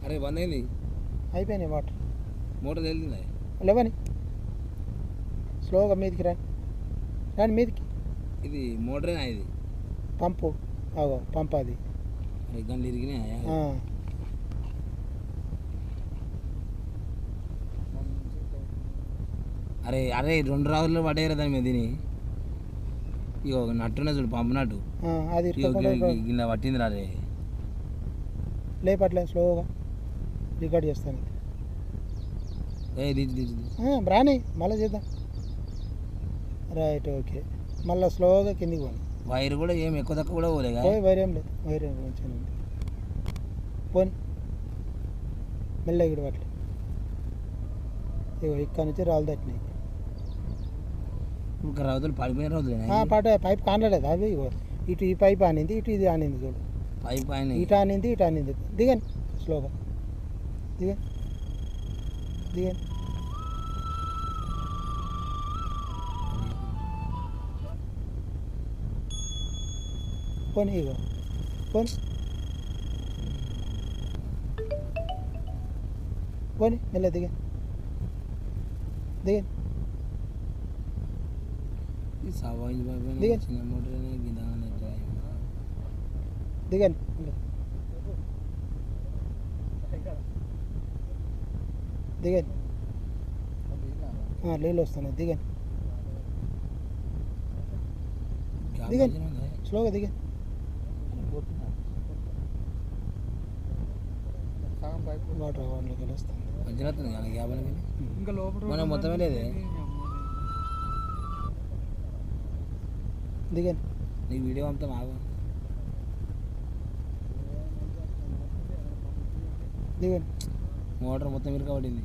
అరే బంద్ అయింది. అయిపోయినాయి వాటర్. మోటార్ వెళ్తుంది. లేవని స్లోగా మీదికి రాని మీదికి. ఇది మోటరేనా? ఇది పంపు. పంపు అది. అరే గంటలు ఇరిగినాయా? అరే అరే 2 రోజుల్లో పడేయరా దాని మీద తిని. ఇగో నట్టున్నా చూడు, పంపు నట్టు. అది ఇలా పట్టింది రా. రే లేపట్లే స్లోగా రికార్డ్ చేస్తాను. రాని మళ్ళీ చేద్దాం. Right, okay. మళ్ళీ స్లోగా కిందికి పోను. వైర్ కూడా ఏం ఎక్కువ తక్కువ కూడా పోలేగా? వైర్ ఏం లేదు, వైర్ ఏం మంచిగా ఉంది. పోని మెల్లగా ఇక్కడ పట్లే. ఇగో ఇక్కడ నుంచి రాళ్ళు తట్టినాయి. ఇంకా రౌతులు పడిపోయిన రోజులు పాట పైప్ కానలేదు. అవి ఇటు ఈ పైప్ ఆనింది, ఇటు ఇది ఆనింది చూడు. పైప్ ఇటు ఆనింది, ఇటు ఆనింది. దిగండి స్లోగా, దిగండి దిగండి. పోనీ ఇగో పోనీ పోనీ మెల్ల దిగండి దిగండి దిగండి. దిగండి, నీళ్ళు వస్తున్నాయి. దిగండి దిగండి స్లోగా దిగండి. వాటర్ వాటిలోకి వస్తుంది. ఇంకా లోపల మొత్తమే లేదే. దిగండి. నీకు వీడియో అంతా మాకు దిగండి. మోటార్ మొత్తం ఇరుక పడింది.